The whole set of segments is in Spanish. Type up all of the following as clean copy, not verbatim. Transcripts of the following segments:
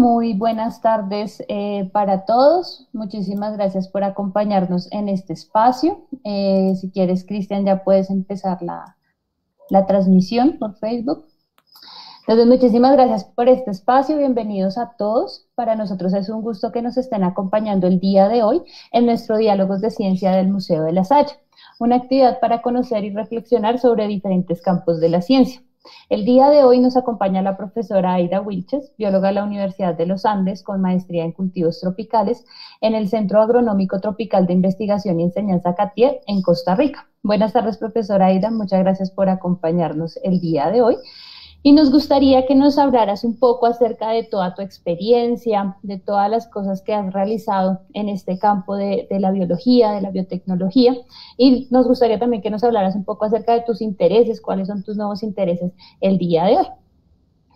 muy buenas tardes para todos. Muchísimas gracias por acompañarnos en este espacio. Si quieres, Cristian, ya puedes empezar la transmisión por Facebook. Entonces, muchísimas gracias por este espacio. Bienvenidos a todos. Para nosotros es un gusto que nos estén acompañando el día de hoy en nuestro Diálogos de Ciencia del Museo de la Salle, una actividad para conocer y reflexionar sobre diferentes campos de la ciencia. El día de hoy nos acompaña la profesora Aida Wilches, bióloga de la Universidad de los Andes con maestría en cultivos tropicales en el Centro Agronómico Tropical de Investigación y Enseñanza CATIE en Costa Rica. Buenas tardes, profesora Aida, muchas gracias por acompañarnos el día de hoy. Y nos gustaría que nos hablaras un poco acerca de toda tu experiencia, de todas las cosas que has realizado en este campo de la biología, de la biotecnología. Y nos gustaría también que nos hablaras un poco acerca de tus intereses, cuáles son tus nuevos intereses el día de hoy.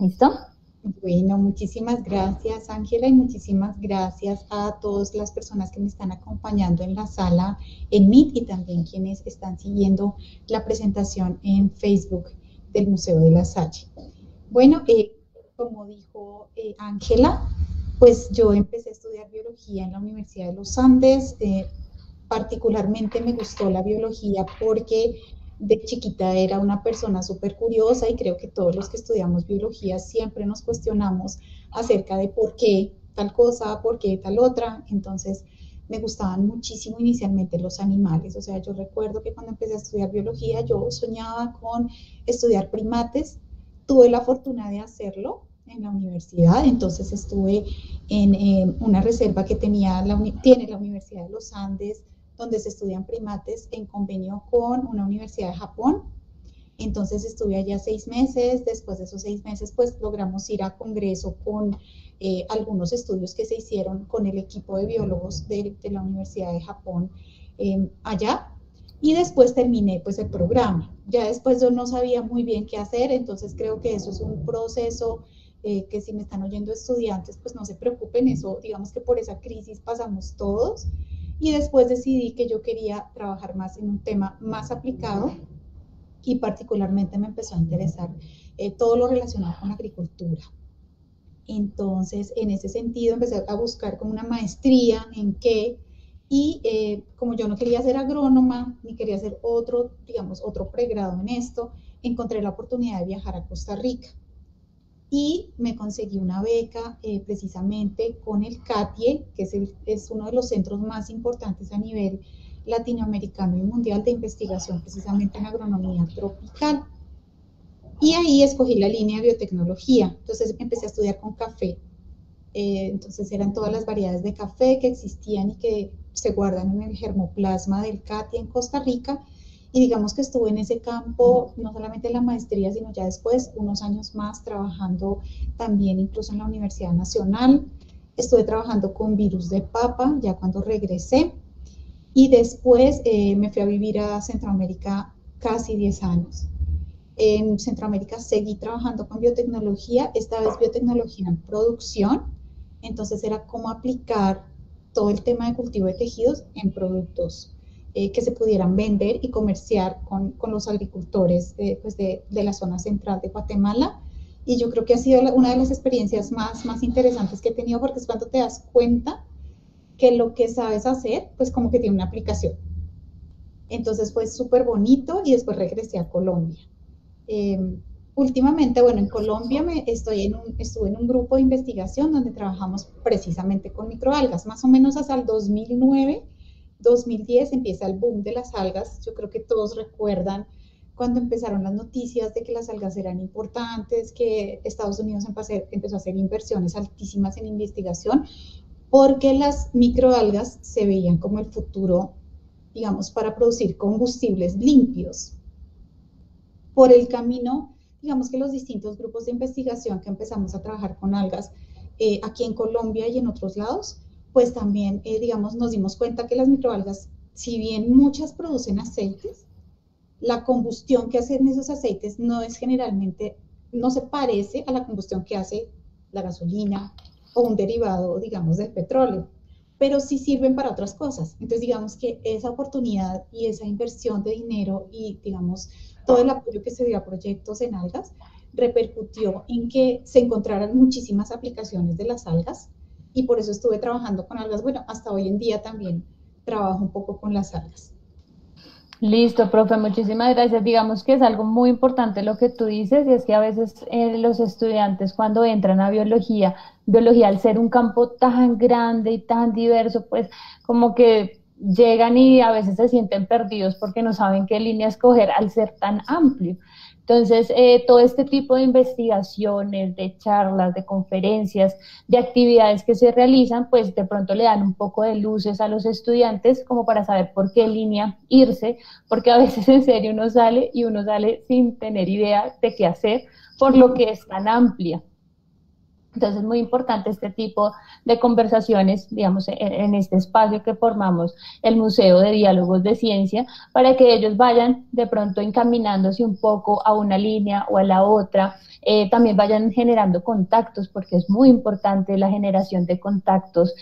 ¿Listo? Bueno, muchísimas gracias, Ángela, y muchísimas gracias a todas las personas que me están acompañando en la sala en Meet y también quienes están siguiendo la presentación en Facebook del Museo de la Salle. Bueno, como dijo Ángela, pues yo empecé a estudiar biología en la Universidad de los Andes. Particularmente me gustó la biología porque de chiquita era una persona súper curiosa y creo que todos los que estudiamos biología siempre nos cuestionamos acerca de por qué tal cosa, por qué tal otra. Entonces me gustaban muchísimo inicialmente los animales. O sea, yo recuerdo que cuando empecé a estudiar biología yo soñaba con estudiar primates. Tuve la fortuna de hacerlo en la universidad, entonces estuve en una reserva que tiene la Universidad de los Andes, donde se estudian primates en convenio con una universidad de Japón. Entonces estuve allá 6 meses, después de esos 6 meses pues logramos ir a congreso con algunos estudios que se hicieron con el equipo de biólogos de la Universidad de Japón allá, y después terminé pues el programa. Ya después yo no sabía muy bien qué hacer, entonces creo que eso es un proceso que si me están oyendo estudiantes pues no se preocupen, eso digamos que por esa crisis pasamos todos. Y después decidí que yo quería trabajar más en un tema más aplicado y particularmente me empezó a interesar todo lo relacionado con la agricultura. Entonces, en ese sentido, empecé a buscar como una maestría en qué, y como yo no quería ser agrónoma, ni quería hacer otro, digamos, otro pregrado en esto, encontré la oportunidad de viajar a Costa Rica. Y me conseguí una beca precisamente con el CATIE, que es uno de los centros más importantes a nivel latinoamericano y mundial de investigación precisamente en agronomía tropical. Y ahí escogí la línea de biotecnología. Entonces empecé a estudiar con café. Entonces eran todas las variedades de café que existían y que se guardan en el germoplasma del CATIE en Costa Rica. Y digamos que estuve en ese campo, no solamente en la maestría, sino ya después, unos años más, trabajando también incluso en la Universidad Nacional. Estuve trabajando con virus de papa, ya cuando regresé. Y después me fui a vivir a Centroamérica casi 10 años. En Centroamérica seguí trabajando con biotecnología, esta vez biotecnología en producción. Entonces era cómo aplicar todo el tema de cultivo de tejidos en productos que se pudieran vender y comerciar con los agricultores pues de la zona central de Guatemala. Y yo creo que ha sido una de las experiencias más interesantes que he tenido, porque es cuando te das cuenta que lo que sabes hacer, pues como que tiene una aplicación. Entonces fue súper bonito y después regresé a Colombia. Últimamente, bueno, en Colombia estuve en un grupo de investigación donde trabajamos precisamente con microalgas, más o menos hasta el 2009, 2010 empieza el boom de las algas. Yo creo que todos recuerdan cuando empezaron las noticias de que las algas eran importantes, que Estados Unidos empezó a hacer inversiones altísimas en investigación, porque las microalgas se veían como el futuro, digamos, para producir combustibles limpios. Por el camino, digamos que los distintos grupos de investigación que empezamos a trabajar con algas aquí en Colombia y en otros lados, pues también, digamos, nos dimos cuenta que las microalgas, si bien muchas producen aceites, la combustión que hacen esos aceites no es generalmente, no se parece a la combustión que hace la gasolina o un derivado, digamos, del petróleo, pero sí sirven para otras cosas. Entonces, digamos que esa oportunidad y esa inversión de dinero y, digamos, todo el apoyo que se dio a proyectos en algas repercutió en que se encontraran muchísimas aplicaciones de las algas y por eso estuve trabajando con algas. Bueno, hasta hoy en día también trabajo un poco con las algas. Listo, profe, muchísimas gracias. Digamos que es algo muy importante lo que tú dices, y es que a veces los estudiantes cuando entran a biología, biología al ser un campo tan grande y tan diverso, pues como que llegan y a veces se sienten perdidos porque no saben qué línea escoger al ser tan amplio. Entonces, todo este tipo de investigaciones, de charlas, de conferencias, de actividades que se realizan, pues de pronto le dan un poco de luces a los estudiantes como para saber por qué línea irse, porque a veces en serio uno sale sin tener idea de qué hacer por lo que es tan amplia. Entonces es muy importante este tipo de conversaciones, digamos, en este espacio que formamos el Museo de Diálogos de Ciencia, para que ellos vayan de pronto encaminándose un poco a una línea o a la otra, también vayan generando contactos, porque es muy importante la generación de contactos,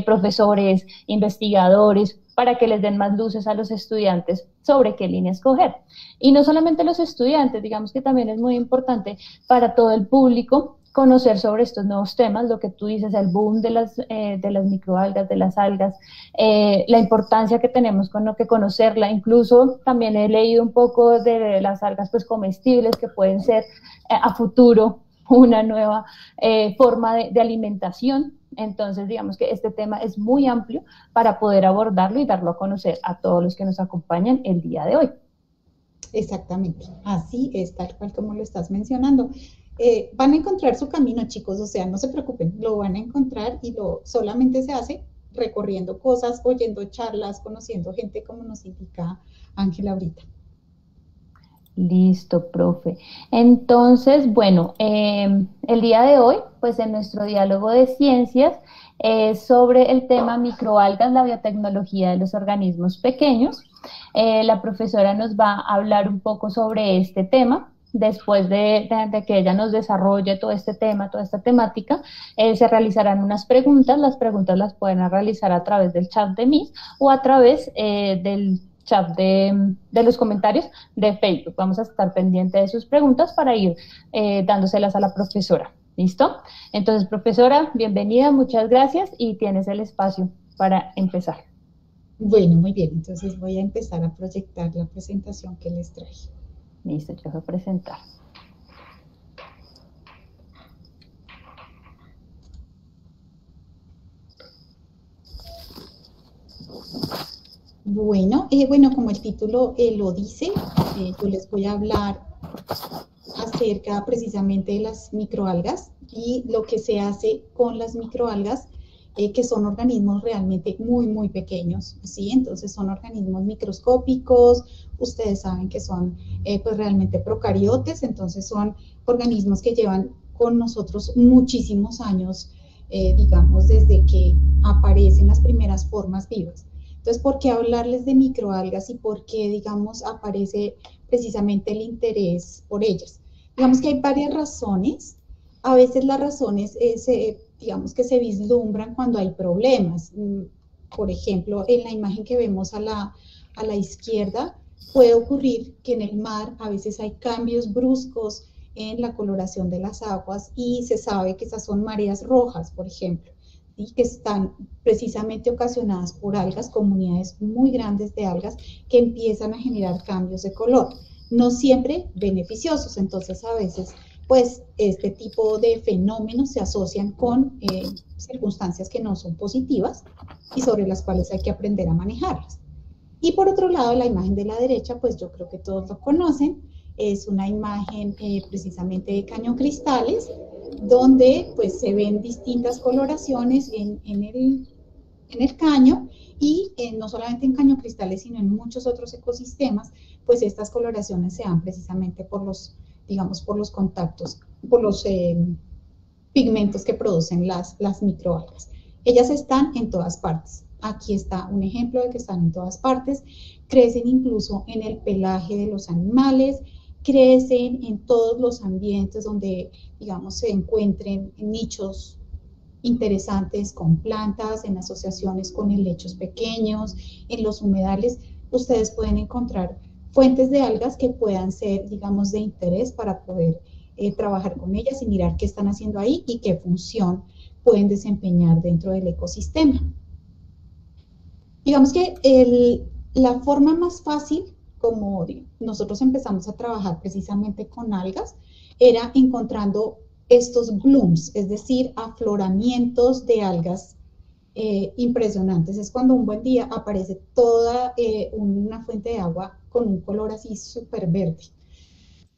profesores, investigadores, para que les den más luces a los estudiantes sobre qué línea escoger. Y no solamente los estudiantes, digamos que también es muy importante para todo el público conocer sobre estos nuevos temas, lo que tú dices, el boom de las microalgas, de las algas, la importancia que tenemos con lo que conocerla. Incluso también he leído un poco de las algas pues comestibles que pueden ser a futuro una nueva forma de alimentación. Entonces, digamos que este tema es muy amplio para poder abordarlo y darlo a conocer a todos los que nos acompañan el día de hoy. Exactamente, así es, tal cual como lo estás mencionando. Van a encontrar su camino, chicos, o sea, no se preocupen, lo van a encontrar y solamente se hace recorriendo cosas, oyendo charlas, conociendo gente como nos indica Ángela ahorita. Listo, profe. Entonces, bueno, el día de hoy, pues en nuestro diálogo de ciencias, sobre el tema microalgas, la biotecnología de los organismos pequeños. La profesora nos va a hablar un poco sobre este tema. Después de que ella nos desarrolle todo este tema, toda esta temática, se realizarán unas preguntas. Las preguntas las pueden realizar a través del chat de Meet o a través del chat de los comentarios de Facebook. Vamos a estar pendientes de sus preguntas para ir dándoselas a la profesora. ¿Listo? Entonces, profesora, bienvenida, muchas gracias y tienes el espacio para empezar. Bueno, muy bien, entonces voy a empezar a proyectar la presentación que les traje. Listo, ya voy a presentar. Bueno, como el título lo dice, yo les voy a hablar acerca precisamente de las microalgas y lo que se hace con las microalgas, que son organismos realmente muy, muy pequeños, ¿sí? Entonces son organismos microscópicos, ustedes saben que son pues realmente procariotes, entonces son organismos que llevan con nosotros muchísimos años, digamos, desde que aparecen las primeras formas vivas. Entonces, ¿por qué hablarles de microalgas y por qué, digamos, aparece precisamente el interés por ellas? Digamos que hay varias razones. A veces las razones, digamos, que se vislumbran cuando hay problemas. Por ejemplo, en la imagen que vemos a la izquierda, puede ocurrir que en el mar a veces hay cambios bruscos en la coloración de las aguas y se sabe que esas son mareas rojas, por ejemplo, ¿sí? Que están precisamente ocasionadas por algas, comunidades muy grandes de algas que empiezan a generar cambios de color, no siempre beneficiosos. Entonces a veces pues este tipo de fenómenos se asocian con circunstancias que no son positivas y sobre las cuales hay que aprender a manejarlas. Y por otro lado, la imagen de la derecha, pues yo creo que todos lo conocen, es una imagen precisamente de cañocristales, donde pues se ven distintas coloraciones en el caño y no solamente en cañocristales, sino en muchos otros ecosistemas, pues estas coloraciones se dan precisamente por los, digamos, por los contactos, por los pigmentos que producen las microalgas. Ellas están en todas partes. Aquí está un ejemplo de que están en todas partes. Crecen incluso en el pelaje de los animales, crecen en todos los ambientes donde, digamos, se encuentren nichos interesantes con plantas, en asociaciones con helechos pequeños, en los humedales. Ustedes pueden encontrar fuentes de algas que puedan ser, digamos, de interés para poder trabajar con ellas y mirar qué están haciendo ahí y qué función pueden desempeñar dentro del ecosistema. Digamos que la forma más fácil, como nosotros empezamos a trabajar precisamente con algas, era encontrando estos blooms, es decir, afloramientos de algas impresionantes. Es cuando un buen día aparece toda una fuente de agua con un color así súper verde.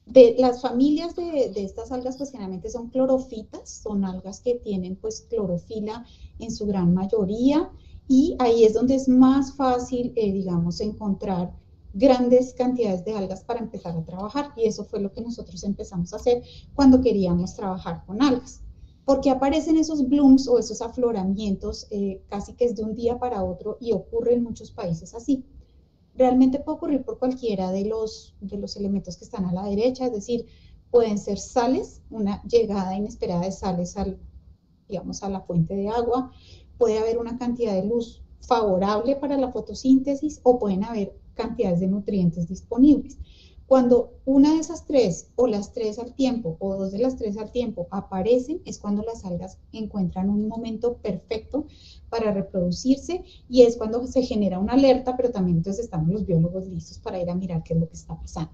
De las familias de estas algas, pues generalmente son clorofitas, son algas que tienen pues clorofila en su gran mayoría, y ahí es donde es más fácil, digamos, encontrar grandes cantidades de algas para empezar a trabajar, y eso fue lo que nosotros empezamos a hacer cuando queríamos trabajar con algas. Porque aparecen esos blooms o esos afloramientos casi que es de un día para otro, y ocurre en muchos países así. Realmente puede ocurrir por cualquiera de los elementos que están a la derecha, es decir, pueden ser sales, una llegada inesperada de sales digamos, a la fuente de agua, puede haber una cantidad de luz favorable para la fotosíntesis o pueden haber cantidades de nutrientes disponibles. Cuando una de esas tres o las tres al tiempo o dos de las tres al tiempo aparecen, es cuando las algas encuentran un momento perfecto para reproducirse, y es cuando se genera una alerta, pero también entonces estamos los biólogos listos para ir a mirar qué es lo que está pasando.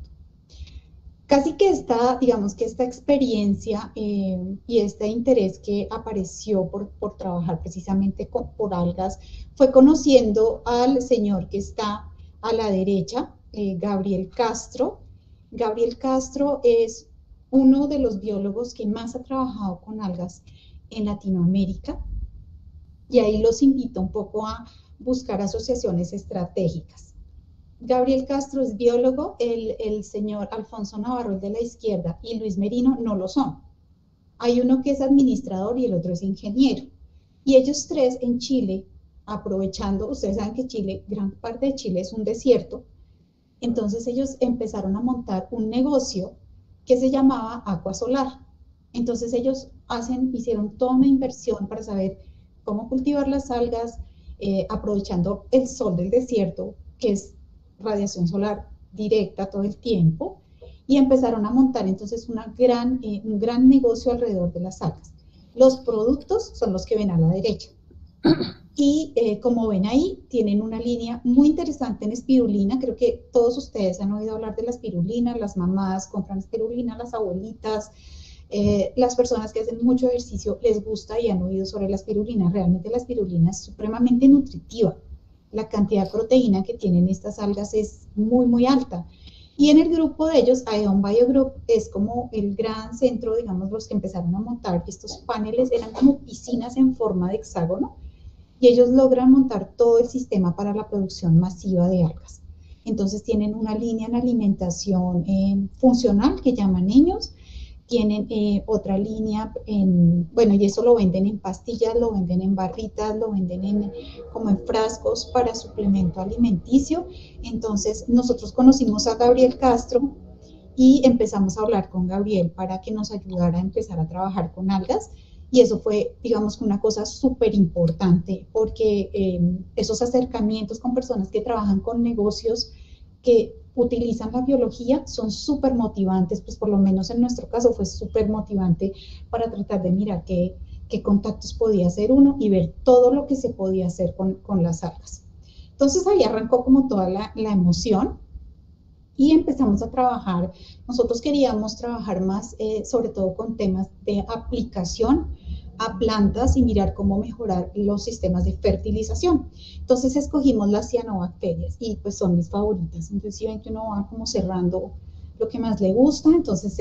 Casi que digamos que esta experiencia y este interés que apareció por trabajar precisamente por algas fue conociendo al señor que está a la derecha, Gabriel Castro. Gabriel Castro es uno de los biólogos que más ha trabajado con algas en Latinoamérica, y ahí los invito un poco a buscar asociaciones estratégicas. Gabriel Castro es biólogo, el señor Alfonso Navarro, el de la izquierda, y Luis Merino no lo son. Hay uno que es administrador y el otro es ingeniero. Y ellos tres en Chile, aprovechando, ustedes saben que Chile, gran parte de Chile es un desierto, entonces ellos empezaron a montar un negocio que se llamaba Aqua Solar. Entonces ellos hicieron toda una inversión para saber cómo cultivar las algas, aprovechando el sol del desierto, que es radiación solar directa todo el tiempo, y empezaron a montar entonces un gran negocio alrededor de las algas. Los productos son los que ven a la derecha. Y como ven ahí, tienen una línea muy interesante en espirulina. Creo que todos ustedes han oído hablar de la espirulina, las mamás compran espirulina, las abuelitas, las personas que hacen mucho ejercicio les gusta y han oído sobre la espirulina. Realmente la espirulina es supremamente nutritiva. La cantidad de proteína que tienen estas algas es muy, muy alta. Y en el grupo de ellos, Aeon Biogroup es como el gran centro, digamos, los que empezaron a montar estos paneles, eran como piscinas en forma de hexágono, y ellos logran montar todo el sistema para la producción masiva de algas. Entonces tienen una línea en alimentación funcional que llaman ellos, tienen otra línea bueno, y eso lo venden en pastillas, lo venden en barritas, lo venden como en frascos para suplemento alimenticio. Entonces nosotros conocimos a Gabriel Castro y empezamos a hablar con Gabriel para que nos ayudara a empezar a trabajar con algas. Y eso fue, digamos, una cosa súper importante, porque esos acercamientos con personas que trabajan con negocios que utilizan la biología son súper motivantes, pues por lo menos en nuestro caso fue súper motivante para tratar de mirar qué contactos podía hacer uno y ver todo lo que se podía hacer con las algas. Entonces ahí arrancó como toda la emoción y empezamos a trabajar. Nosotros queríamos trabajar más, sobre todo con temas de aplicación a plantas y mirar cómo mejorar los sistemas de fertilización. Entonces escogimos las cianobacterias y pues son mis favoritas. Entonces si ven que uno va como cerrando lo que más le gusta, entonces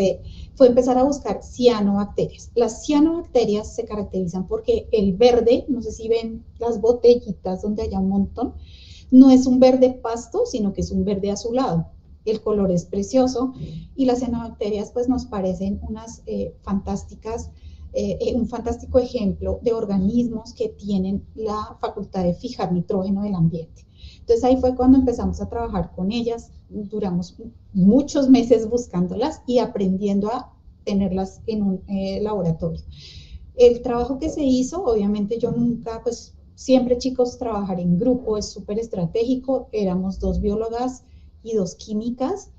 fue empezar a buscar cianobacterias. Las cianobacterias se caracterizan porque el verde, no sé si ven las botellitas donde haya un montón, no es un verde pasto, sino que es un verde azulado. El color es precioso y las cianobacterias pues nos parecen unas fantásticas, un fantástico ejemplo de organismos que tienen la facultad de fijar nitrógeno del ambiente. Entonces ahí fue cuando empezamos a trabajar con ellas, duramos muchos meses buscándolas y aprendiendo a tenerlas en un laboratorio. El trabajo que se hizo, obviamente yo nunca, pues siempre chicos, trabajar en grupo es súper estratégico, éramos dos biólogas y 2 químicas.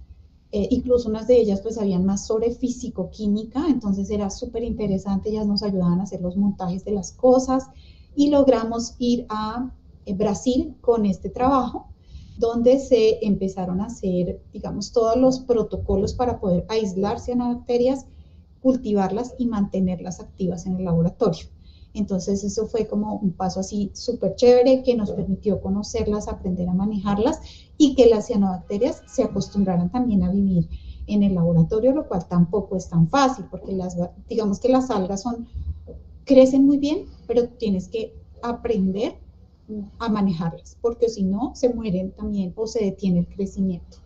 Incluso unas de ellas pues sabían más sobre físico-química, entonces era súper interesante, ellas nos ayudaban a hacer los montajes de las cosas y logramos ir a Brasil con este trabajo, donde se empezaron a hacer, digamos, todos los protocolos para poder aislar cianobacterias, cultivarlas y mantenerlas activas en el laboratorio. Entonces eso fue como un paso así súper chévere que nos permitió conocerlas, aprender a manejarlas y que las cianobacterias se acostumbraran también a vivir en el laboratorio, lo cual tampoco es tan fácil porque digamos que las algas crecen muy bien, pero tienes que aprender a manejarlas porque si no se mueren también o se detiene el crecimiento.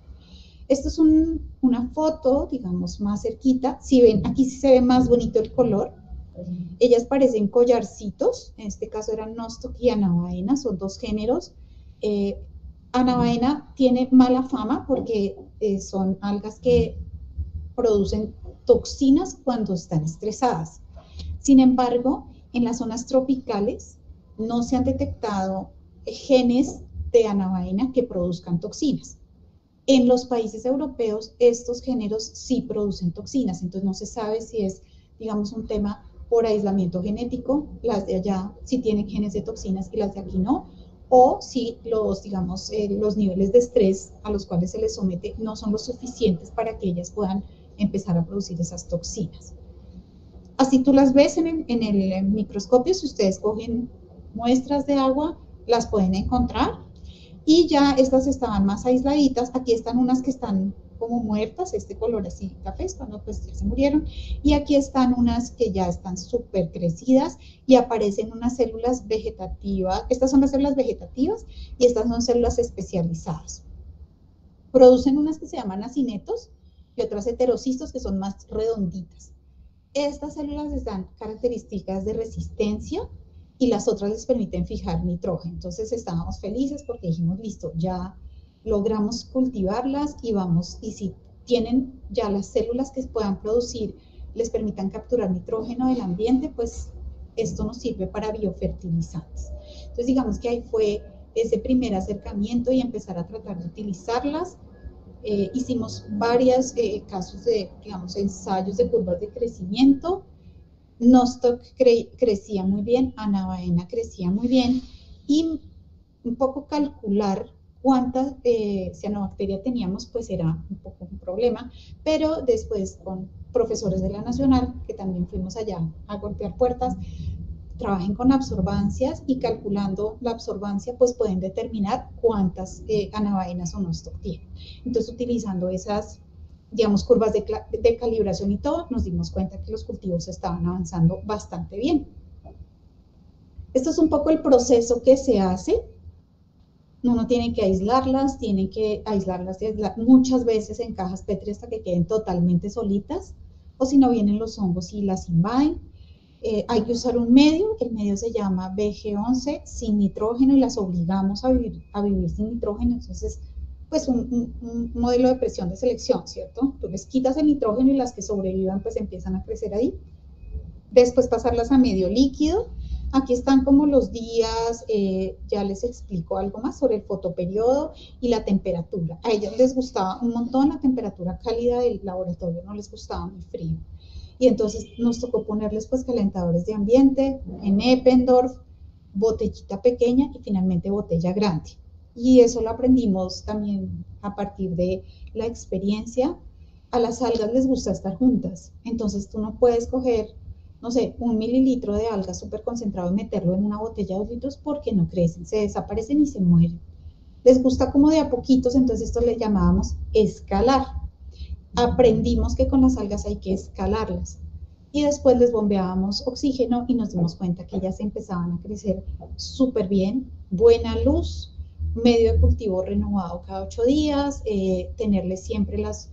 Esto es una foto, digamos, más cerquita. Si ven, aquí sí se ve más bonito el color. Ellas parecen collarcitos, en este caso eran Nostoc y Anabaena, son 2 géneros. Anabaena tiene mala fama porque son algas que producen toxinas cuando están estresadas. Sin embargo, en las zonas tropicales no se han detectado genes de Anabaena que produzcan toxinas. En los países europeos estos géneros sí producen toxinas, entonces no se sabe si es, digamos, un tema por aislamiento genético, las de allá sí tienen genes de toxinas y las de aquí no, o si digamos, los niveles de estrés a los cuales se les somete no son los suficientes para que ellas puedan empezar a producir esas toxinas. Así tú las ves en el microscopio, si ustedes cogen muestras de agua, las pueden encontrar. Y ya estas estaban más aisladitas. Aquí están unas que están como muertas, este color así café, cuando pues ya se murieron. Y aquí están unas que ya están súper crecidas y aparecen unas células vegetativas. Estas son las células vegetativas y estas son células especializadas. Producen unas que se llaman acinetos y otras heterocistos que son más redonditas. Estas células les dan características de resistencia y las otras les permiten fijar nitrógeno. Entonces estábamos felices porque dijimos, listo, ya logramos cultivarlas y si tienen ya las células que puedan producir, les permitan capturar nitrógeno del ambiente, pues esto nos sirve para biofertilizantes. Entonces digamos que ahí fue ese primer acercamiento y empezar a tratar de utilizarlas. Hicimos varios casos de, digamos, ensayos de curvas de crecimiento. Nostoc crecía muy bien, Anabaena crecía muy bien y un poco calcular cuánta cianobacteria teníamos pues era un poco un problema, pero después con profesores de la Nacional, que también fuimos allá a golpear puertas, trabajen con absorbancias y calculando la absorbancia pues pueden determinar cuántas anabaenas o Nostoc tienen. Entonces utilizando esas, digamos, curvas de calibración y todo, nos dimos cuenta que los cultivos estaban avanzando bastante bien. Esto es un poco el proceso que se hace. Uno tiene que aislarlas, muchas veces en cajas Petri hasta que queden totalmente solitas, o si no vienen los hongos y las invaden. Hay que usar un medio, el medio se llama BG11, sin nitrógeno, y las obligamos a vivir sin nitrógeno. Entonces, pues un modelo de presión de selección, ¿cierto? Tú les quitas el nitrógeno y las que sobrevivan pues empiezan a crecer ahí. Después pasarlas a medio líquido. Aquí están como los días, ya les explico algo más sobre el fotoperiodo y la temperatura. A ellos les gustaba un montón la temperatura cálida del laboratorio, no les gustaba muy frío. Y entonces nos tocó ponerles pues calentadores de ambiente, en Eppendorf, botellita pequeña y finalmente botella grande. Y eso lo aprendimos también a partir de la experiencia. A las algas les gusta estar juntas, entonces tú no puedes coger, no sé, 1 mililitro de alga súper concentrado y meterlo en una botella de 2 litros porque no crecen, se desaparecen y se mueren. Les gusta como de a poquitos, entonces esto le llamábamos escalar. Aprendimos que con las algas hay que escalarlas y después les bombeábamos oxígeno y nos dimos cuenta que ellas empezaban a crecer súper bien, buena luz, medio de cultivo renovado cada 8 días, tenerles siempre los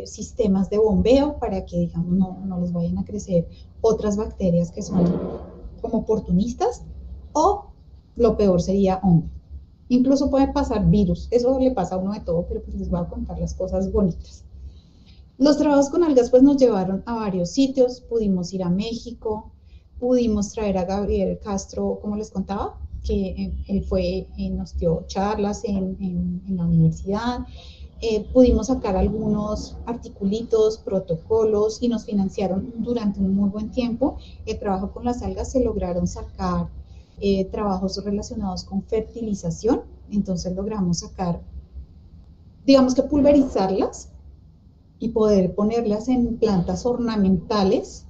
sistemas de bombeo para que, digamos, no les vayan a crecer otras bacterias que son como oportunistas, o lo peor sería hongo. Incluso puede pasar virus, eso le pasa a uno de todo, pero pues les voy a contar las cosas bonitas. Los trabajos con algas pues nos llevaron a varios sitios, pudimos ir a México, pudimos traer a Gabriel Castro, como les contaba, que él nos dio charlas en la universidad. pudimos sacar algunos articulitos, protocolos y nos financiaron durante un muy buen tiempo. El trabajo con las algas se lograron sacar trabajos relacionados con fertilización, entonces logramos sacar, digamos que pulverizarlas y poder ponerlas en plantas ornamentales.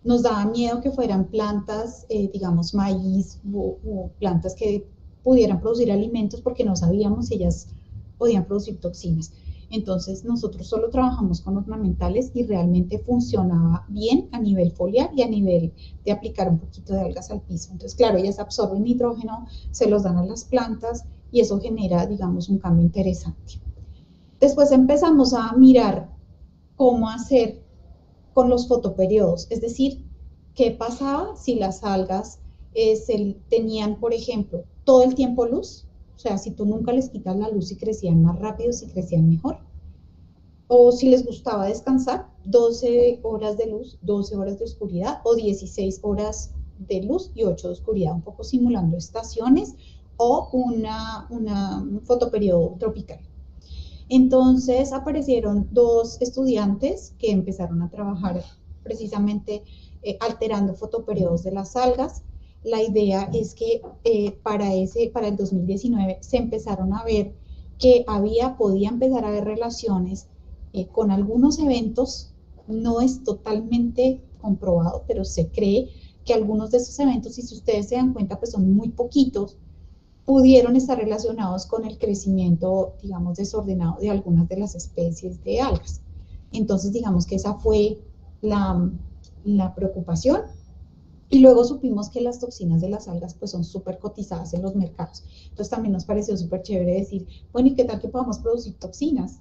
Nos daba miedo que fueran plantas, digamos, maíz o plantas que pudieran producir alimentos porque no sabíamos si ellas podían producir toxinas. Entonces nosotros solo trabajamos con ornamentales y realmente funcionaba bien a nivel foliar y a nivel de aplicar un poquito de algas al piso. Entonces, claro, ellas absorben nitrógeno, se los dan a las plantas y eso genera, digamos, un cambio interesante. Después empezamos a mirar cómo hacer con los fotoperiodos, es decir, qué pasaba si las algas tenían, por ejemplo, todo el tiempo luz, o sea, si tú nunca les quitas la luz, si crecían más rápido, si crecían mejor, o si les gustaba descansar, 12 horas de luz, 12 horas de oscuridad, o 16 horas de luz y 8 de oscuridad, un poco simulando estaciones, o un fotoperiodo tropical. Entonces aparecieron dos estudiantes que empezaron a trabajar precisamente alterando fotoperiodos de las algas. La idea es que para el 2019 se empezaron a ver que podía empezar a haber relaciones con algunos eventos. No es totalmente comprobado, pero se cree que algunos de esos eventos, y si ustedes se dan cuenta, pues son muy poquitos, pudieron estar relacionados con el crecimiento, digamos, desordenado de algunas de las especies de algas. Entonces, digamos que esa fue la preocupación. Y luego supimos que las toxinas de las algas pues son súper cotizadas en los mercados. Entonces también nos pareció súper chévere decir, bueno, ¿y qué tal que podamos producir toxinas?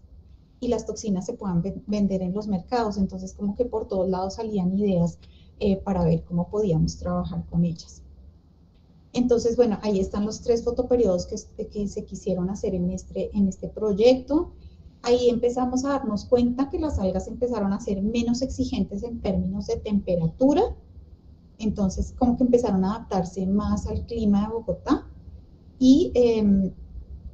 Y las toxinas se puedan vender en los mercados. Entonces como que por todos lados salían ideas para ver cómo podíamos trabajar con ellas. Entonces, bueno, ahí están los 3 fotoperiodos que se quisieron hacer en este proyecto. Ahí empezamos a darnos cuenta que las algas empezaron a ser menos exigentes en términos de temperatura. Entonces, como que empezaron a adaptarse más al clima de Bogotá. Y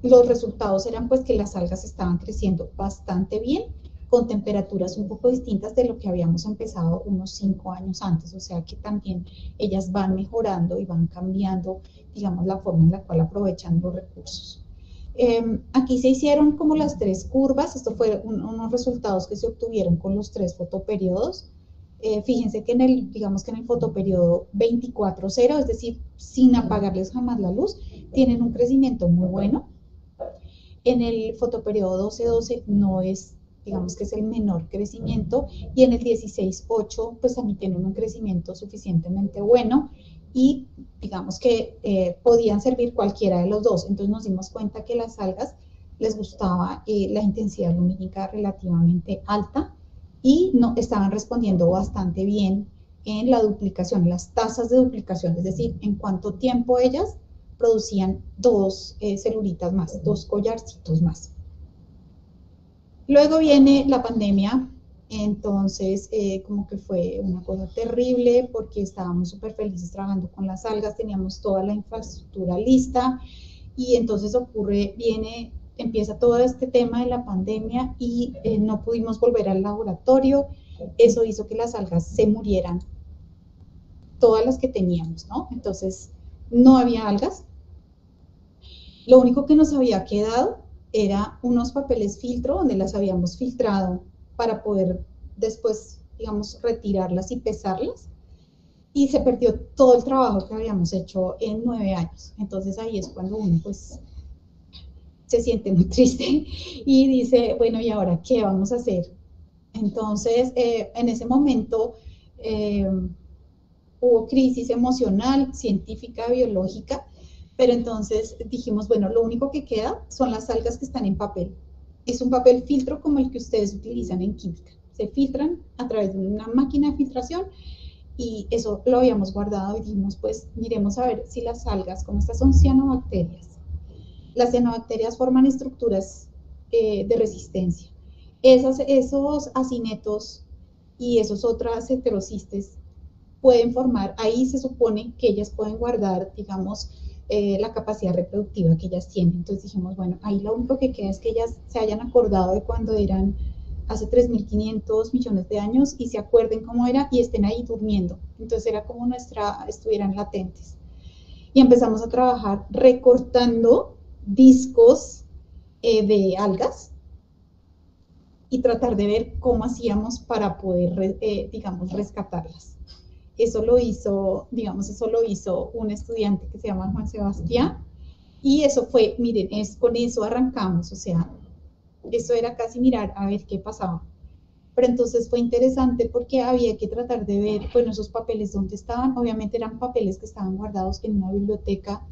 los resultados eran pues que las algas estaban creciendo bastante bien, con temperaturas un poco distintas de lo que habíamos empezado unos 5 años antes, o sea que también ellas van mejorando y van cambiando, digamos, la forma en la cual aprovechan los recursos. Aquí se hicieron como las 3 curvas, esto fue unos resultados que se obtuvieron con los 3 fotoperiodos. Fíjense que digamos que en el fotoperiodo 24-0, es decir, sin apagarles jamás la luz, tienen un crecimiento muy bueno. En el fotoperiodo 12-12 no es, digamos que es el menor crecimiento, y en el 16-8 pues también tienen un crecimiento suficientemente bueno y digamos que podían servir cualquiera de los dos. Entonces nos dimos cuenta que las algas les gustaba la intensidad lumínica relativamente alta y no, estaban respondiendo bastante bien en la duplicación, las tasas de duplicación, es decir, en cuánto tiempo ellas producían 2 celulitas más, 2 collarcitos más. Luego viene la pandemia, entonces como que fue una cosa terrible porque estábamos súper felices trabajando con las algas, teníamos toda la infraestructura lista y entonces empieza todo este tema de la pandemia y no pudimos volver al laboratorio. Eso hizo que las algas se murieran, todas las que teníamos, ¿no? Entonces no había algas. Lo único que nos había quedado era unos papeles filtro donde las habíamos filtrado para poder después, digamos, retirarlas y pesarlas. Y se perdió todo el trabajo que habíamos hecho en 9 años. Entonces ahí es cuando uno pues se siente muy triste y dice, bueno, ¿y ahora qué vamos a hacer? Entonces, en ese momento hubo crisis emocional, científica, biológica, pero entonces dijimos, bueno, lo único que queda son las algas que están en papel. Es un papel filtro como el que ustedes utilizan en química. Se filtran a través de una máquina de filtración y eso lo habíamos guardado y dijimos, pues miremos a ver si las algas, como estas son cianobacterias, las cianobacterias forman estructuras de resistencia. Esos acinetos y esos otras heterocistes pueden formar, ahí se supone que ellas pueden guardar, digamos, la capacidad reproductiva que ellas tienen. Entonces dijimos, bueno, ahí lo único que queda es que ellas se hayan acordado de cuando eran hace 3.500 millones de años y se acuerden cómo era y estén ahí durmiendo. Entonces era como estuvieran latentes. Y empezamos a trabajar recortando discos de algas y tratar de ver cómo hacíamos para poder, digamos, rescatarlas. Eso lo hizo, digamos, eso lo hizo un estudiante que se llama Juan Sebastián, y eso fue, miren, con eso arrancamos, o sea, eso era casi mirar a ver qué pasaba. Pero entonces fue interesante porque había que tratar de ver, bueno, esos papeles dónde estaban. Obviamente eran papeles que estaban guardados en una biblioteca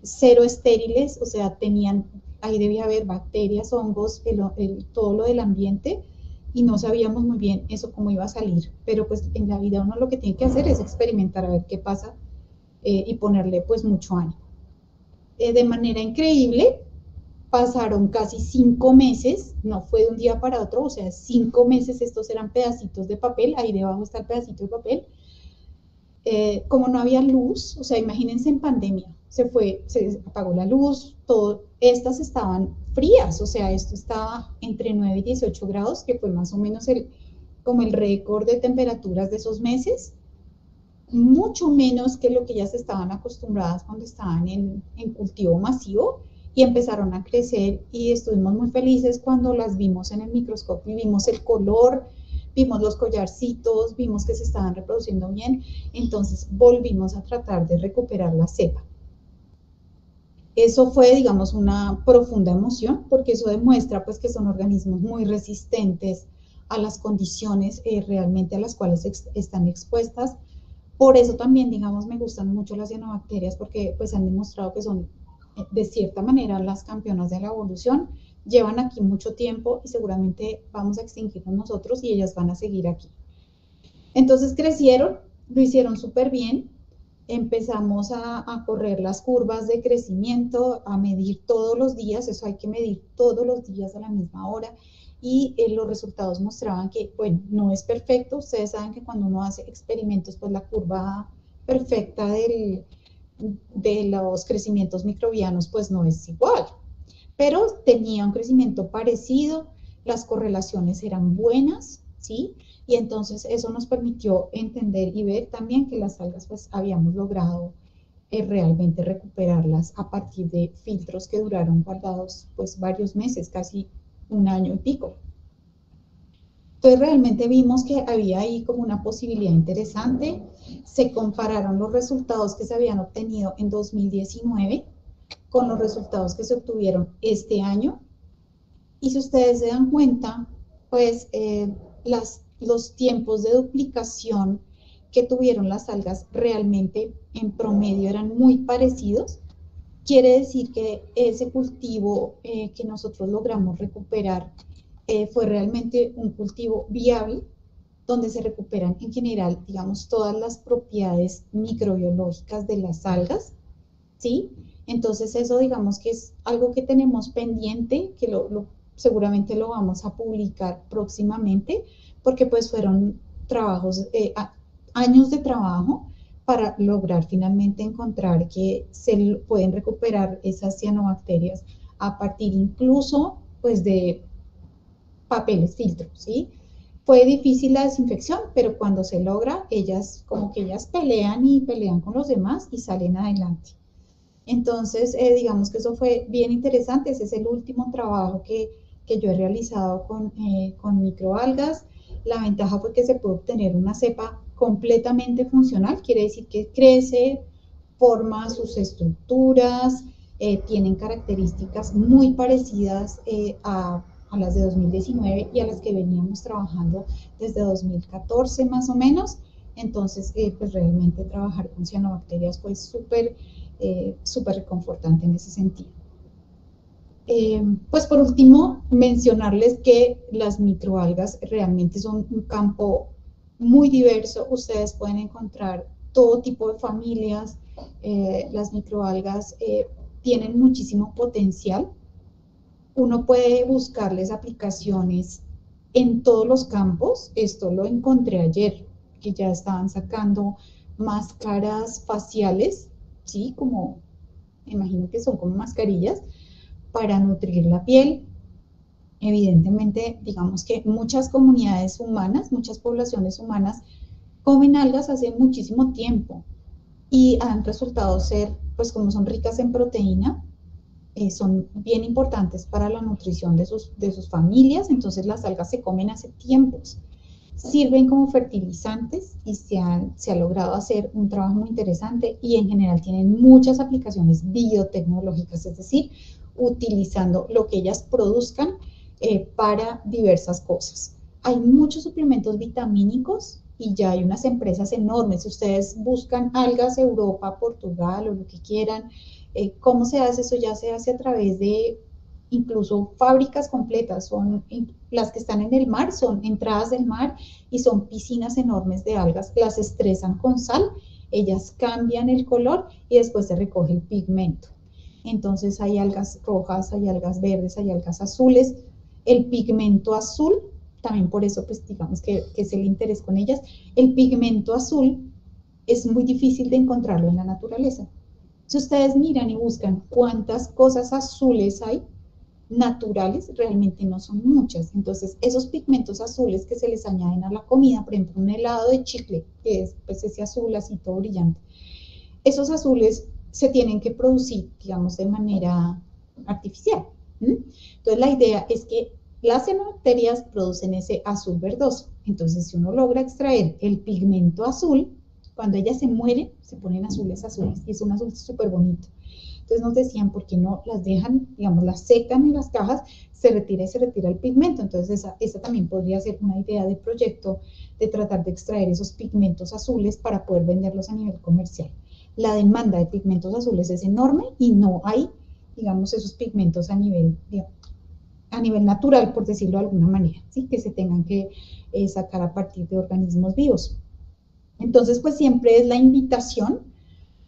cero estériles, o sea, ahí debía haber bacterias, hongos, todo lo del ambiente, y no sabíamos muy bien eso cómo iba a salir. Pero pues en la vida uno lo que tiene que hacer es experimentar a ver qué pasa, y ponerle pues mucho ánimo. De manera increíble, pasaron casi 5 meses, no fue de un día para otro, o sea, 5 meses, estos eran pedacitos de papel, ahí debajo está el pedacito de papel. Como no había luz, o sea, imagínense en pandemia, se apagó la luz, estas estaban frías, o sea, esto estaba entre 9 y 18 grados, que fue más o menos como el récord de temperaturas de esos meses, mucho menos que lo que ellas estaban acostumbradas cuando estaban en cultivo masivo, y empezaron a crecer y estuvimos muy felices cuando las vimos en el microscopio y vimos el color, vimos los collarcitos, vimos que se estaban reproduciendo bien. Entonces volvimos a tratar de recuperar la cepa. Eso fue, digamos, una profunda emoción, porque eso demuestra pues que son organismos muy resistentes a las condiciones realmente a las cuales están expuestas. Por eso también, digamos, me gustan mucho las cianobacterias, porque pues han demostrado que son de cierta manera las campeonas de la evolución. Llevan aquí mucho tiempo y seguramente vamos a extinguirnos nosotros y ellas van a seguir aquí. Entonces crecieron, lo hicieron súper bien. Empezamos a correr las curvas de crecimiento, a medir todos los días, eso hay que medir todos los días a la misma hora, y los resultados mostraban que, bueno, no es perfecto. Ustedes saben que cuando uno hace experimentos, pues la curva perfecta de los crecimientos microbianos pues no es igual, pero tenía un crecimiento parecido, las correlaciones eran buenas, ¿sí? Y entonces eso nos permitió entender y ver también que las algas pues habíamos logrado realmente recuperarlas a partir de filtros que duraron guardados pues varios meses, casi un año y pico. Entonces realmente vimos que había ahí como una posibilidad interesante. Se compararon los resultados que se habían obtenido en 2019 con los resultados que se obtuvieron este año. Y si ustedes se dan cuenta, pues los tiempos de duplicación que tuvieron las algas realmente en promedio eran muy parecidos. Quiere decir que ese cultivo que nosotros logramos recuperar fue realmente un cultivo viable, donde se recuperan en general, digamos, todas las propiedades microbiológicas de las algas, ¿sí? Entonces eso, digamos, que es algo que tenemos pendiente, que seguramente lo vamos a publicar próximamente, porque pues fueron trabajos, años de trabajo para lograr finalmente encontrar que se pueden recuperar esas cianobacterias a partir incluso pues de papeles filtros, ¿sí? Fue difícil la desinfección, pero cuando se logra, ellas como que ellas pelean y pelean con los demás y salen adelante. Entonces, digamos que eso fue bien interesante. Ese es el último trabajo que yo he realizado con microalgas. La ventaja fue que se puede obtener una cepa completamente funcional, quiere decir que crece, forma sus estructuras, tienen características muy parecidas a las de 2019 y a las que veníamos trabajando desde 2014 más o menos. Entonces, pues realmente trabajar con cianobacterias fue súper reconfortante en ese sentido. Pues por último, mencionarles que las microalgas realmente son un campo muy diverso. Ustedes pueden encontrar todo tipo de familias. Las microalgas tienen muchísimo potencial. Uno puede buscarles aplicaciones en todos los campos. Esto lo encontré ayer, que ya estaban sacando máscaras faciales, ¿sí? Como imagino que son como mascarillas para nutrir la piel. Evidentemente, digamos que muchas comunidades humanas, muchas poblaciones humanas comen algas hace muchísimo tiempo y han resultado ser, pues como son ricas en proteína, son bien importantes para la nutrición de sus familias, entonces las algas se comen hace tiempos. Sirven como fertilizantes y se ha logrado hacer un trabajo muy interesante y en general tienen muchas aplicaciones biotecnológicas, es decir, utilizando lo que ellas produzcan para diversas cosas. Hay muchos suplementos vitamínicos y ya hay unas empresas enormes. Si ustedes buscan algas Europa, Portugal o lo que quieran, ¿cómo se hace eso? Ya se hace a través de incluso fábricas completas, son las que están en el mar, son entradas del mar y son piscinas enormes de algas, las estresan con sal, ellas cambian el color y después se recoge el pigmento. Entonces hay algas rojas, hay algas verdes, hay algas azules. El pigmento azul, también por eso pues digamos que es el interés con ellas, el pigmento azul es muy difícil de encontrarlo en la naturaleza. Si ustedes miran y buscan cuántas cosas azules hay naturales, realmente no son muchas. Entonces, esos pigmentos azules que se les añaden a la comida, por ejemplo, un helado de chicle, que es pues ese azul así todo brillante, esos azules se tienen que producir, digamos, de manera artificial. Entonces, la idea es que las cianobacterias producen ese azul verdoso. Entonces, si uno logra extraer el pigmento azul, cuando ellas se mueren, se ponen azules, y es un azul súper bonito. Entonces nos decían, ¿por qué no las dejan, digamos, las secan en las cajas, se retira el pigmento? Entonces esa también podría ser una idea de proyecto de tratar de extraer esos pigmentos azules para poder venderlos a nivel comercial. La demanda de pigmentos azules es enorme y no hay, digamos, esos pigmentos a nivel natural, por decirlo de alguna manera, ¿sí? Que se tengan que sacar a partir de organismos vivos. Entonces, pues siempre es la invitación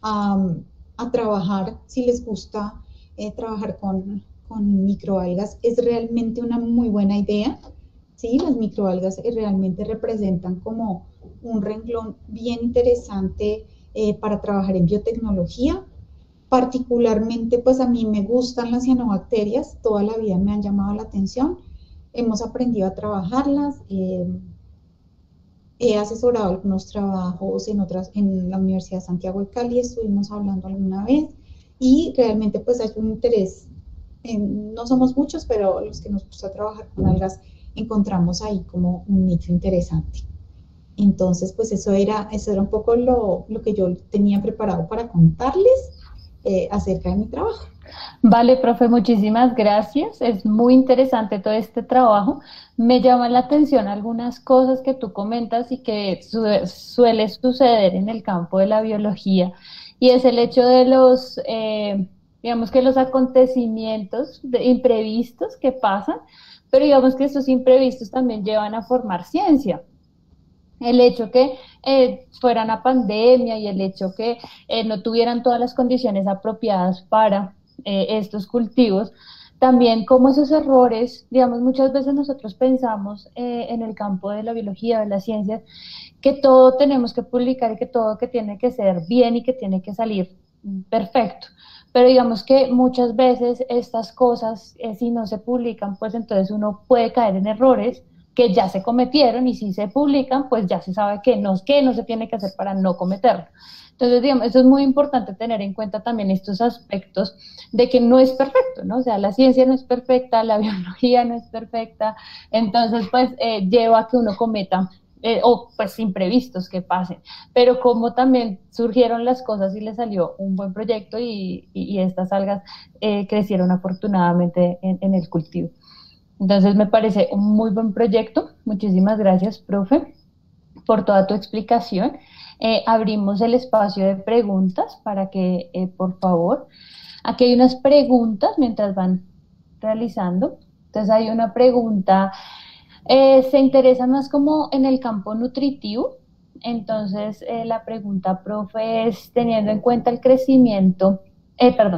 a trabajar, si les gusta trabajar con microalgas, es realmente una muy buena idea, ¿sí? Las microalgas realmente representan como un renglón bien interesante para trabajar en biotecnología. Particularmente, pues a mí me gustan las cianobacterias, toda la vida me han llamado la atención, hemos aprendido a trabajarlas, he asesorado algunos trabajos en la Universidad de Santiago de Cali, estuvimos hablando alguna vez y realmente pues hay un interés, no somos muchos, pero los que nos gusta trabajar con algas encontramos ahí como un nicho interesante. Entonces pues eso era un poco lo que yo tenía preparado para contarles acerca de mi trabajo. Vale, profe, muchísimas gracias. Es muy interesante todo este trabajo. Me llaman la atención algunas cosas que tú comentas y que suele suceder en el campo de la biología, y es el hecho de digamos que los acontecimientos imprevistos que pasan, pero digamos que estos imprevistos también llevan a formar ciencia. El hecho que fuera una pandemia y el hecho que no tuvieran todas las condiciones apropiadas para estos cultivos, también como esos errores, digamos, muchas veces nosotros pensamos en el campo de la biología, de las ciencias, que todo tenemos que publicar y que todo que tiene que ser bien y que tiene que salir perfecto. Pero digamos que muchas veces estas cosas, si no se publican, pues entonces uno puede caer en errores que ya se cometieron, y si se publican, pues ya se sabe que no se tiene que hacer para no cometerlo. Entonces, digamos, eso es muy importante tener en cuenta también estos aspectos de que no es perfecto, ¿no? O sea, la ciencia no es perfecta, la biología no es perfecta, entonces, pues, lleva a que uno cometa o pues imprevistos que pasen, pero como también surgieron las cosas y le salió un buen proyecto y estas algas crecieron afortunadamente en el cultivo. Entonces me parece un muy buen proyecto. Muchísimas gracias, profe, por toda tu explicación. Abrimos el espacio de preguntas para que, por favor, aquí hay unas preguntas mientras van realizando. Entonces hay una pregunta, se interesa más como en el campo nutritivo. Entonces la pregunta, profe, es teniendo en cuenta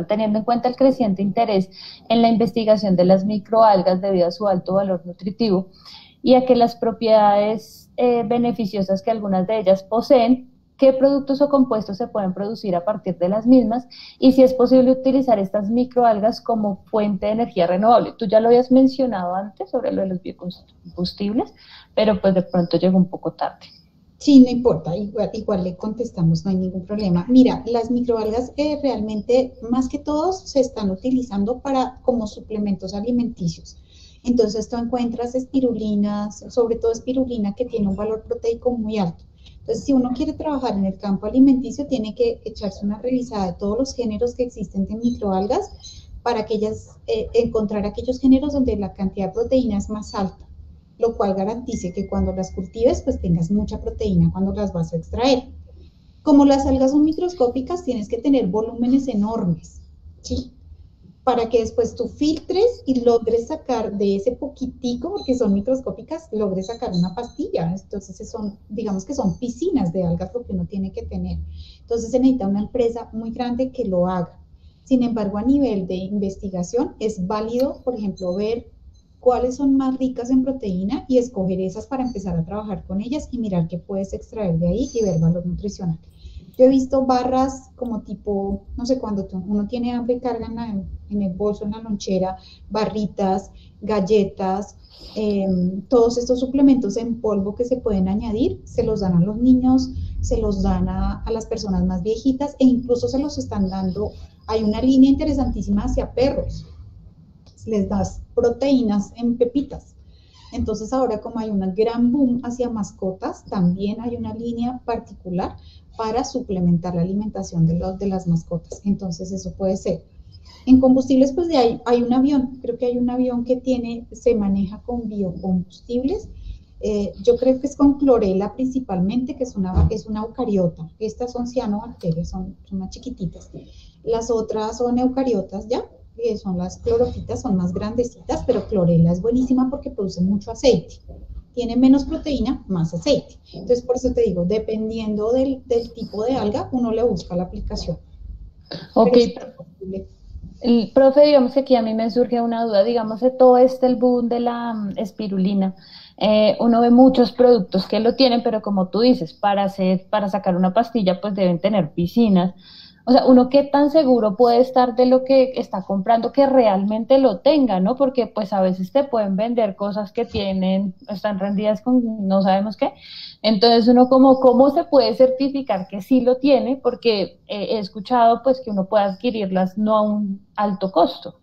teniendo en cuenta el creciente interés en la investigación de las microalgas debido a su alto valor nutritivo y a que las propiedades beneficiosas que algunas de ellas poseen, qué productos o compuestos se pueden producir a partir de las mismas y si es posible utilizar estas microalgas como fuente de energía renovable. Tú ya lo habías mencionado antes sobre lo de los biocombustibles, pero pues de pronto llegó un poco tarde. Sí, no importa, igual le contestamos, no hay ningún problema. Mira, las microalgas realmente, más que todos, se están utilizando para como suplementos alimenticios. Entonces tú encuentras espirulinas, sobre todo espirulina que tiene un valor proteico muy alto. Entonces, si uno quiere trabajar en el campo alimenticio, tiene que echarse una revisada de todos los géneros que existen de microalgas para que ellas, encontrar aquellos géneros donde la cantidad de proteína es más alta, lo cual garantice que cuando las cultives pues tengas mucha proteína cuando las vas a extraer. Como las algas son microscópicas, tienes que tener volúmenes enormes, ¿sí? Para que después tú filtres y logres sacar de ese poquitico, porque son microscópicas, logres sacar una pastilla. Entonces son, digamos que son piscinas de algas lo que uno tiene que tener. Entonces se necesita una empresa muy grande que lo haga. Sin embargo, a nivel de investigación es válido, por ejemplo, ver cuáles son más ricas en proteína y escoger esas para empezar a trabajar con ellas y mirar qué puedes extraer de ahí y ver valor nutricional. Yo he visto barras como tipo, no sé, cuando uno tiene hambre y carga en el bolso, en la lonchera, barritas, galletas, todos estos suplementos en polvo que se pueden añadir, se los dan a los niños, se los dan a las personas más viejitas e incluso se los están dando. Hay una línea interesantísima hacia perros, les das proteínas en pepitas. Entonces ahora como hay un gran boom hacia mascotas, también hay una línea particular para suplementar la alimentación de las mascotas. Entonces eso puede ser. En combustibles, pues hay un avión, creo que hay un avión que se maneja con biocombustibles. Yo creo que es con clorela principalmente, que es una eucariota. Estas son cianobacterias, son más chiquititas. Las otras son eucariotas ya, que son las clorofitas, son más grandecitas, pero clorela es buenísima porque produce mucho aceite. Tiene menos proteína, más aceite. Entonces, por eso te digo, dependiendo del tipo de alga, uno le busca la aplicación. Ok, el profe, digamos que aquí a mí me surge una duda, digamos de todo el boom de la espirulina, uno ve muchos productos que lo tienen, pero como tú dices, para sacar una pastilla, pues deben tener piscinas. O sea, uno qué tan seguro puede estar de lo que está comprando que realmente lo tenga, ¿no? Porque pues a veces te pueden vender cosas que están rendidas con no sabemos qué. Entonces uno como, ¿cómo se puede certificar que sí lo tiene? Porque he escuchado pues que uno puede adquirirlas no a un alto costo.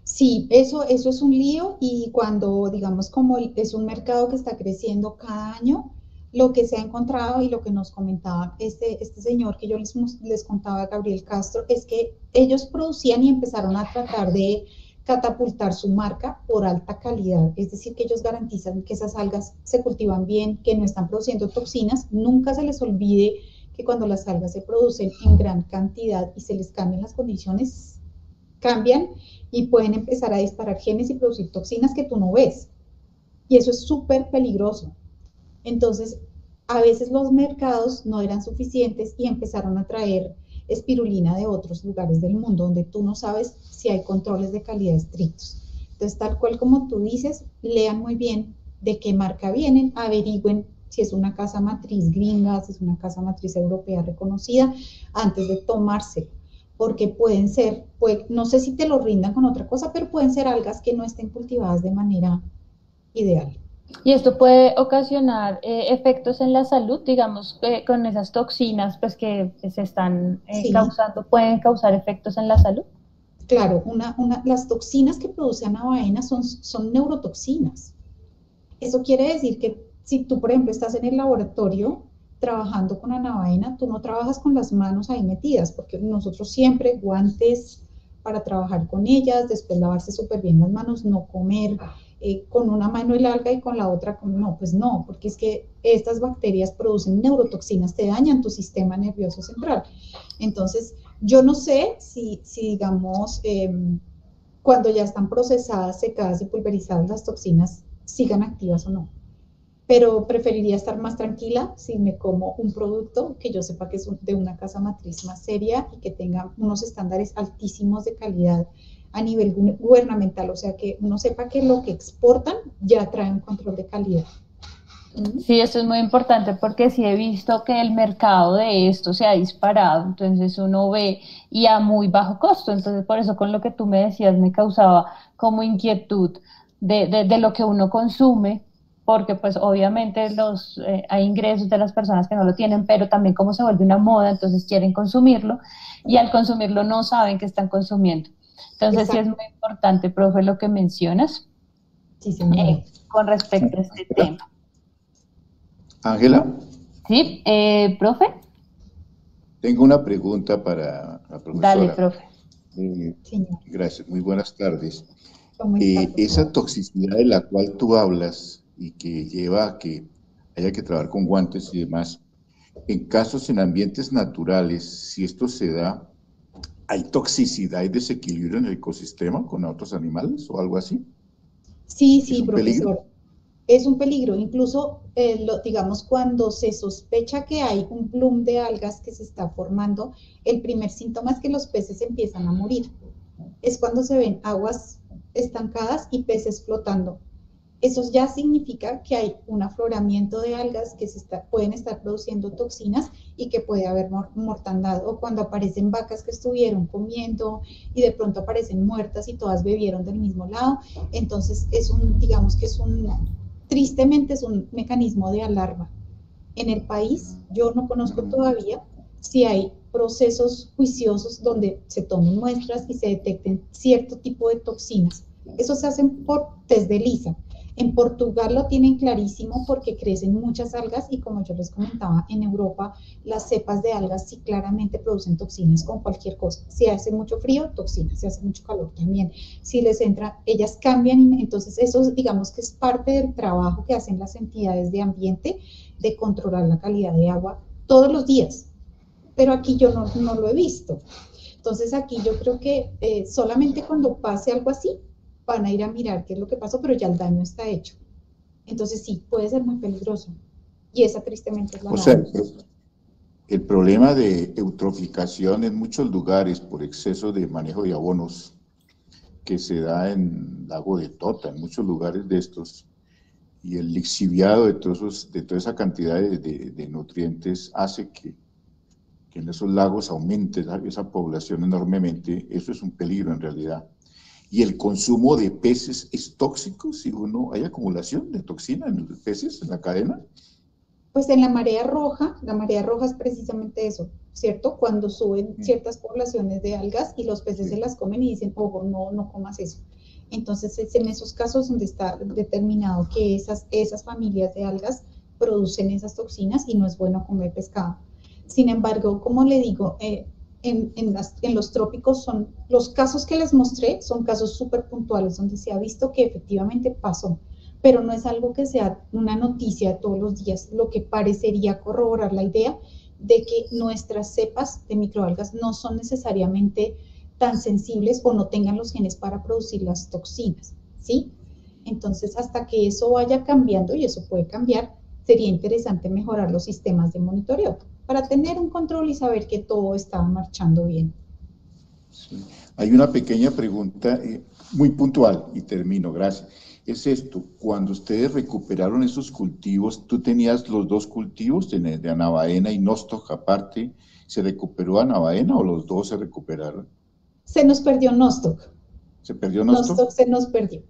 Sí, eso es un lío y cuando, digamos, como es un mercado que está creciendo cada año, lo que se ha encontrado y lo que nos comentaba este señor que yo les contaba, Gabriel Castro, es que ellos producían y empezaron a tratar de catapultar su marca por alta calidad, es decir, que ellos garantizan que esas algas se cultivan bien, que no están produciendo toxinas, nunca se les olvide que cuando las algas se producen en gran cantidad y se les cambian las condiciones, cambian y pueden empezar a disparar genes y producir toxinas que tú no ves. Y eso es súper peligroso. Entonces, a veces los mercados no eran suficientes y empezaron a traer espirulina de otros lugares del mundo donde tú no sabes si hay controles de calidad estrictos. Entonces, tal cual como tú dices, lean muy bien de qué marca vienen, averigüen si es una casa matriz gringa, si es una casa matriz europea reconocida, antes de tomarse, porque pueden ser, no sé si te lo rindan con otra cosa, pero pueden ser algas que no estén cultivadas de manera ideal. Y esto puede ocasionar efectos en la salud, digamos, con esas toxinas pues que se están Sí, causando, pueden causar efectos en la salud. claro, las toxinas que produce Ana Baena son neurotoxinas. Eso quiere decir que si tú, por ejemplo, estás en el laboratorio trabajando con anabaena, tú no trabajas con las manos ahí metidas, porque nosotros siempre guantes para trabajar con ellas, después lavarse súper bien las manos, no comer con una mano el alga y con la otra, no, pues no, porque es que estas bacterias producen neurotoxinas, te dañan tu sistema nervioso central. Entonces, yo no sé si digamos, cuando ya están procesadas, secadas y pulverizadas las toxinas, sigan activas o no. Pero preferiría estar más tranquila si me como un producto que yo sepa que es de una casa matriz más seria y que tenga unos estándares altísimos de calidad a nivel gubernamental, o sea que uno sepa que lo que exportan ya trae un control de calidad. ¿Mm? Sí, esto es muy importante porque sí he visto que el mercado de esto se ha disparado, entonces uno ve y a muy bajo costo, entonces por eso con lo que tú me decías me causaba como inquietud de lo que uno consume, porque pues obviamente hay ingresos de las personas que no lo tienen, pero también como se vuelve una moda, entonces quieren consumirlo y al consumirlo no saben que están consumiendo. Entonces sí es Exacto, muy importante, profe, lo que mencionas sí, señora. con respecto a este tema. Ángela, ¿Sí? ¿Profe? tengo una pregunta para la Dale, profesora. profe. Eh, Señor, Gracias, muy buenas tardes. ¿cómo está, Esa profesor? toxicidad de la cual tú hablas y que lleva a que haya que trabajar con guantes y demás, en casos en ambientes naturales, si esto se da, ¿hay toxicidad y desequilibrio en el ecosistema con otros animales o algo así? Sí, ¿Es sí, un peligro? profesor. Es un peligro, incluso, digamos, cuando se sospecha que hay un bloom de algas que se está formando, el primer síntoma es que los peces empiezan a morir. Es cuando se ven aguas estancadas y peces flotando. Eso ya significa que hay un afloramiento de algas que pueden estar produciendo toxinas y que puede haber mortandad. O cuando aparecen vacas que estuvieron comiendo y de pronto aparecen muertas y todas bebieron del mismo lado. Entonces digamos que tristemente es un mecanismo de alarma. En el país yo no conozco todavía si hay procesos juiciosos donde se tomen muestras y se detecten cierto tipo de toxinas. Eso se hacen por test de lisa. En Portugal lo tienen clarísimo porque crecen muchas algas y como yo les comentaba, en Europa las cepas de algas sí claramente producen toxinas con cualquier cosa. Si hace mucho frío, toxinas, si hace mucho calor también. Si les entra, ellas cambian, entonces eso digamos que es parte del trabajo que hacen las entidades de ambiente de controlar la calidad de agua todos los días. Pero aquí yo no lo he visto. Entonces aquí yo creo que solamente cuando pase algo así van a ir a mirar qué es lo que pasó, pero ya el daño está hecho. Entonces sí, puede ser muy peligroso. Y esa tristemente es la O sea, norma. el problema de eutroficación en muchos lugares por exceso de manejo de abonos que se da en Lago de Tota, en muchos lugares de estos, y el lixiviado de toda esa cantidad de nutrientes hace que en esos lagos aumente esa población enormemente. Eso es un peligro en realidad. Y el consumo de peces es tóxico si hay acumulación de toxina en los peces, en la cadena. Pues en la marea roja es precisamente eso, ¿cierto? Cuando suben ciertas poblaciones de algas y los peces se Sí. las comen y dicen, ojo, no comas eso. Entonces es en esos casos donde está determinado que esas familias de algas producen esas toxinas y no es bueno comer pescado. Sin embargo, como le digo, en los trópicos los casos que les mostré son casos súper puntuales donde se ha visto que efectivamente pasó, pero no es algo que sea una noticia todos los días, lo que parecería corroborar la idea de que nuestras cepas de microalgas no son necesariamente tan sensibles o no tengan los genes para producir las toxinas, ¿sí? Entonces, hasta que eso vaya cambiando, y eso puede cambiar, sería interesante mejorar los sistemas de monitoreo para tener un control y saber que todo está marchando bien. Sí. Hay una pequeña pregunta muy puntual y termino, gracias. Es esto, cuando ustedes recuperaron esos cultivos, tú tenías los dos cultivos de Anavaena y Nostoc aparte, ¿se recuperó Anavaena o los dos se recuperaron? Se nos perdió Nostoc. ¿Se perdió Nostoc Nostoc? se nos perdió.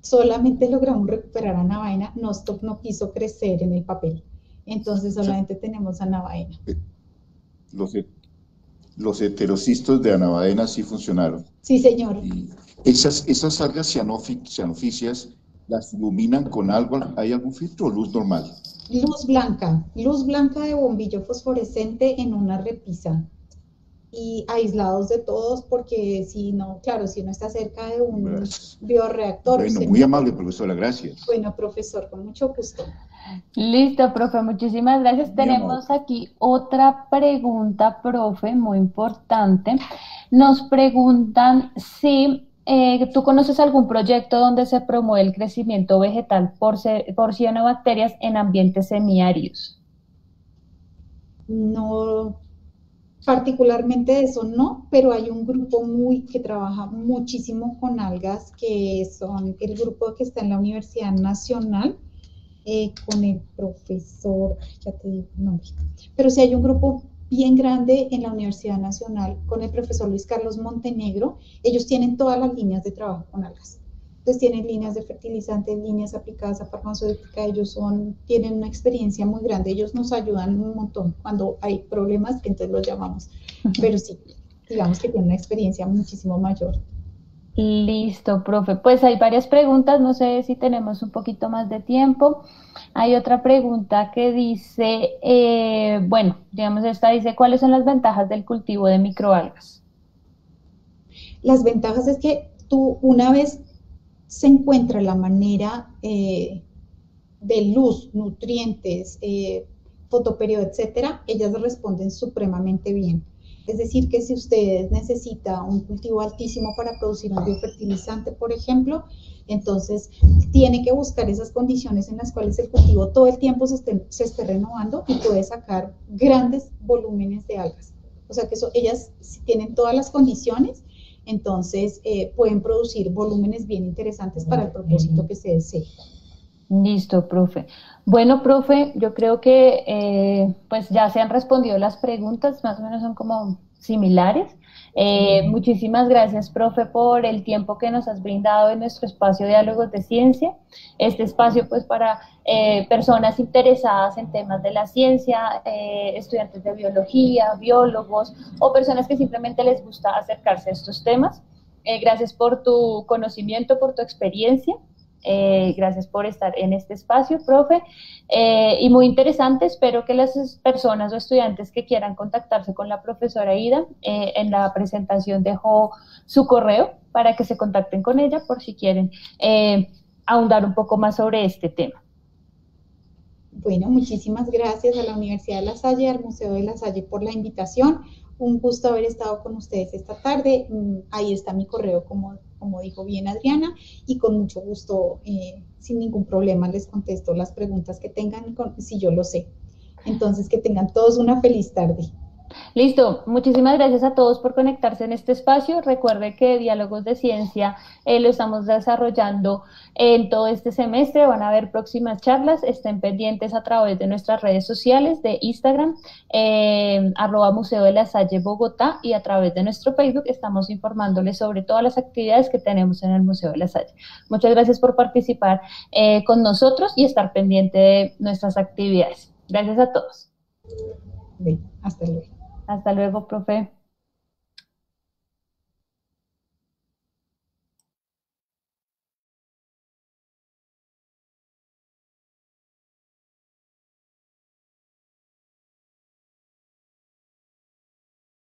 Solamente logramos recuperar a Navaena. Nostoc no quiso crecer en el papel. Entonces O sea, solamente tenemos a Navaena. eh, los, los heterocistos de Anavaena sí funcionaron. Sí, señor. Y esas algas cianoficias, ¿las iluminan con algo? ¿Hay algún filtro o luz normal? Luz blanca de bombillo fosforescente en una repisa y aislados de todos porque si no, claro, si uno está cerca de un Gracias. bioreactor, Bueno, se muy mete. amable, profesora, gracias. Bueno, profesor, con mucho gusto. Listo, profe, muchísimas gracias. Muy amable. Tenemos aquí otra pregunta, profe, muy importante. Nos preguntan si tú conoces algún proyecto donde se promueve el crecimiento vegetal por cianobacterias en ambientes semiáridos. No, particularmente de eso no, pero hay un grupo que trabaja muchísimo con algas, que son el grupo que está en la Universidad Nacional. con el profesor, ya te digo el nombre, pero sí hay un grupo bien grande en la Universidad Nacional con el profesor Luis Carlos Montenegro. Ellos tienen todas las líneas de trabajo con algas. Entonces tienen líneas de fertilizantes, líneas aplicadas a farmacéutica, ellos tienen una experiencia muy grande, ellos nos ayudan un montón. Cuando hay problemas, entonces los llamamos. Pero sí, digamos que tienen una experiencia muchísimo mayor. Listo, profe. Pues hay varias preguntas, no sé si tenemos un poquito más de tiempo. Hay otra pregunta que dice, bueno, digamos esta dice, ¿cuáles son las ventajas del cultivo de microalgas? Las ventajas es que tú, una vez se encuentra la manera de luz, nutrientes, fotoperiodo, etcétera, ellas responden supremamente bien. Es decir, que si usted necesita un cultivo altísimo para producir un biofertilizante, por ejemplo, entonces tiene que buscar esas condiciones en las cuales el cultivo todo el tiempo se esté renovando y puede sacar grandes volúmenes de algas. O sea que ellas tienen todas las condiciones, entonces pueden producir volúmenes bien interesantes para el propósito que se desee. Listo, profe. Bueno, profe, yo creo que pues ya se han respondido las preguntas, más o menos son como similares. Muchísimas gracias, profe, por el tiempo que nos has brindado en nuestro espacio Diálogos de Ciencia. Este espacio pues para personas interesadas en temas de la ciencia, estudiantes de biología, biólogos o personas que simplemente les gusta acercarse a estos temas. Gracias por tu conocimiento, por tu experiencia. Gracias por estar en este espacio, profe. Y muy interesante, espero que las personas o estudiantes que quieran contactarse con la profesora Ida, en la presentación dejó su correo para que se contacten con ella por si quieren ahondar un poco más sobre este tema. Bueno, muchísimas gracias a la Universidad de La Salle, al Museo de La Salle por la invitación. Un gusto haber estado con ustedes esta tarde. Ahí está mi correo, como dijo bien Adriana, y con mucho gusto, sin ningún problema, les contesto las preguntas que tengan, si yo lo sé. Entonces, que tengan todos una feliz tarde. Listo, muchísimas gracias a todos por conectarse en este espacio. Recuerde que Diálogos de Ciencia lo estamos desarrollando en todo este semestre. Van a haber próximas charlas. Estén pendientes a través de nuestras redes sociales de Instagram, @Museo de la Salle Bogotá, y a través de nuestro Facebook estamos informándoles sobre todas las actividades que tenemos en el Museo de la Salle. Muchas gracias por participar con nosotros y estar pendiente de nuestras actividades. Gracias a todos. Bien, hasta luego. Hasta luego, profe.